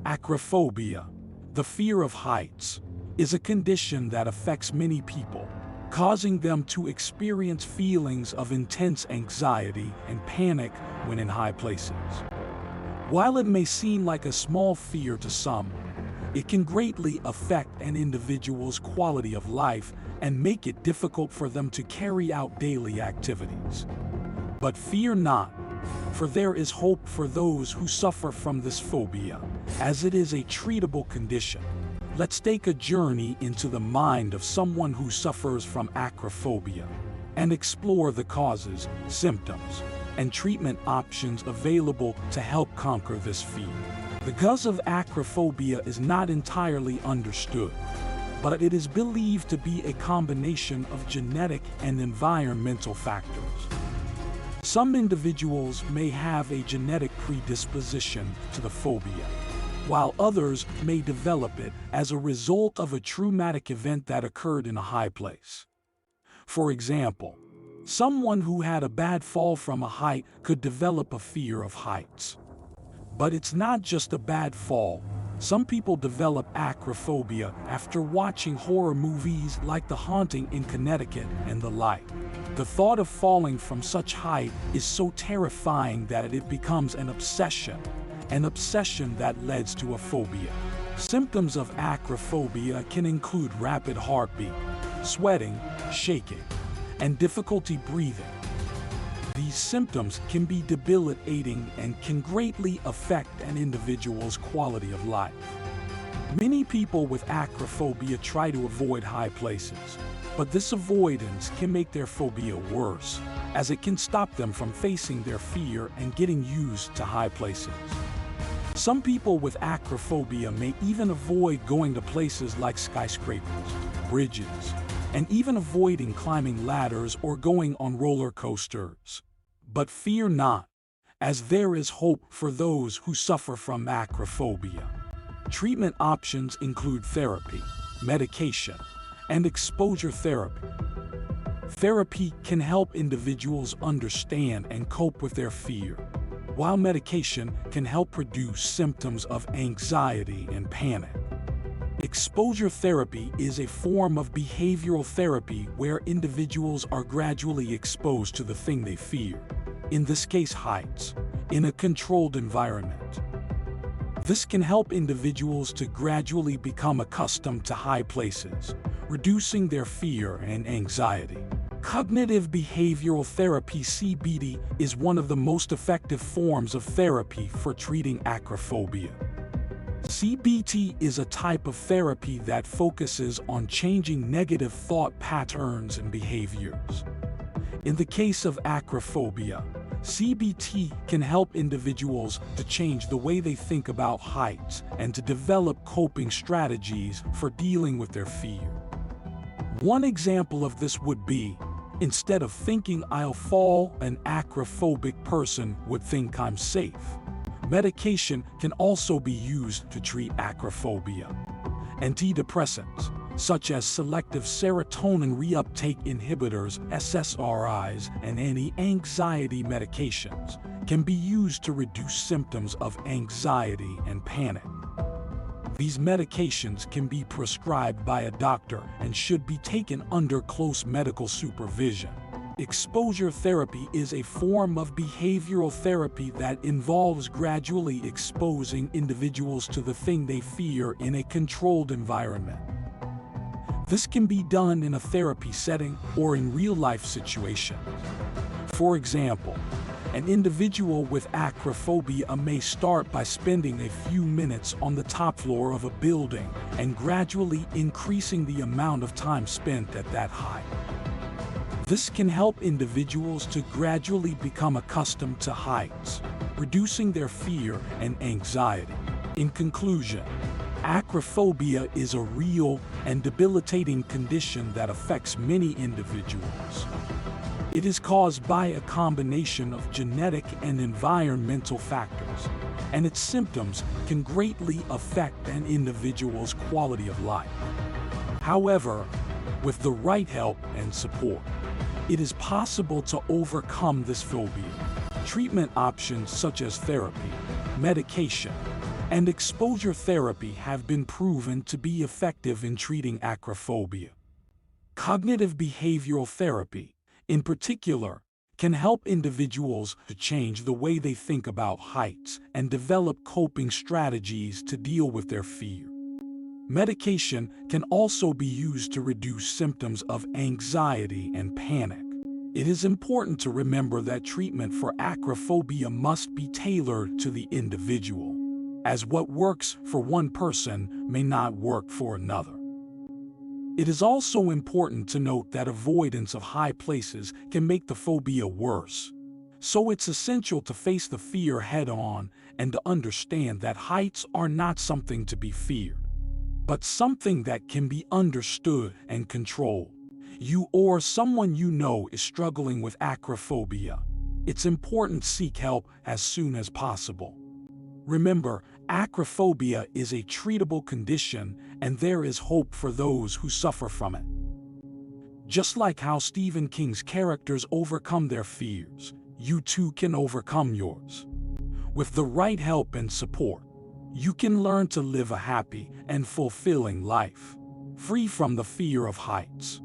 Acrophobia, the fear of heights, is a condition that affects many people, causing them to experience feelings of intense anxiety and panic when in high places. While it may seem like a small fear to some, it can greatly affect an individual's quality of life and make it difficult for them to carry out daily activities. But fear not, for there is hope for those who suffer from this phobia, as it is a treatable condition. Let's take a journey into the mind of someone who suffers from acrophobia and explore the causes, symptoms, and treatment options available to help conquer this fear. The cause of acrophobia is not entirely understood, but it is believed to be a combination of genetic and environmental factors. Some individuals may have a genetic predisposition to the phobia, while others may develop it as a result of a traumatic event that occurred in a high place. For example, someone who had a bad fall from a height could develop a fear of heights. But it's not just a bad fall. Some people develop acrophobia after watching horror movies like The Haunting in Connecticut and the like. The thought of falling from such height is so terrifying that it becomes an obsession that leads to a phobia. Symptoms of acrophobia can include rapid heartbeat, sweating, shaking, and difficulty breathing. These symptoms can be debilitating and can greatly affect an individual's quality of life. Many people with acrophobia try to avoid high places, but this avoidance can make their phobia worse, as it can stop them from facing their fear and getting used to high places. Some people with acrophobia may even avoid going to places like skyscrapers, bridges, and even avoiding climbing ladders or going on roller coasters. But fear not, as there is hope for those who suffer from acrophobia. Treatment options include therapy, medication, and exposure therapy. Therapy can help individuals understand and cope with their fear, while medication can help reduce symptoms of anxiety and panic. Exposure therapy is a form of behavioral therapy where individuals are gradually exposed to the thing they fear, in this case heights, in a controlled environment. This can help individuals to gradually become accustomed to high places, reducing their fear and anxiety. Cognitive behavioral therapy (CBT) is one of the most effective forms of therapy for treating acrophobia. CBT is a type of therapy that focuses on changing negative thought patterns and behaviors. In the case of acrophobia, CBT can help individuals to change the way they think about heights and to develop coping strategies for dealing with their fear. One example of this would be, instead of thinking I'll fall, an acrophobic person would think I'm safe. Medication can also be used to treat acrophobia. Antidepressants, such as selective serotonin reuptake inhibitors (SSRIs) and anti-anxiety medications, can be used to reduce symptoms of anxiety and panic. These medications can be prescribed by a doctor and should be taken under close medical supervision. Exposure therapy is a form of behavioral therapy that involves gradually exposing individuals to the thing they fear in a controlled environment. This can be done in a therapy setting or in real-life situations. For example, an individual with acrophobia may start by spending a few minutes on the top floor of a building and gradually increasing the amount of time spent at that height. This can help individuals to gradually become accustomed to heights, reducing their fear and anxiety. In conclusion, acrophobia is a real and debilitating condition that affects many individuals. It is caused by a combination of genetic and environmental factors, and its symptoms can greatly affect an individual's quality of life. However, with the right help and support, it is possible to overcome this phobia. Treatment options such as therapy, medication, and exposure therapy have been proven to be effective in treating acrophobia. Cognitive behavioral therapy, in particular, can help individuals to change the way they think about heights and develop coping strategies to deal with their fear. Medication can also be used to reduce symptoms of anxiety and panic. It is important to remember that treatment for acrophobia must be tailored to the individual, as what works for one person may not work for another. It is also important to note that avoidance of high places can make the phobia worse. So it's essential to face the fear head-on and to understand that heights are not something to be feared, but something that can be understood and controlled. You or someone you know is struggling with acrophobia. It's important to seek help as soon as possible. Remember, acrophobia is a treatable condition, and there is hope for those who suffer from it. Just like how Stephen King's characters overcome their fears, you too can overcome yours. With the right help and support, you can learn to live a happy and fulfilling life, free from the fear of heights.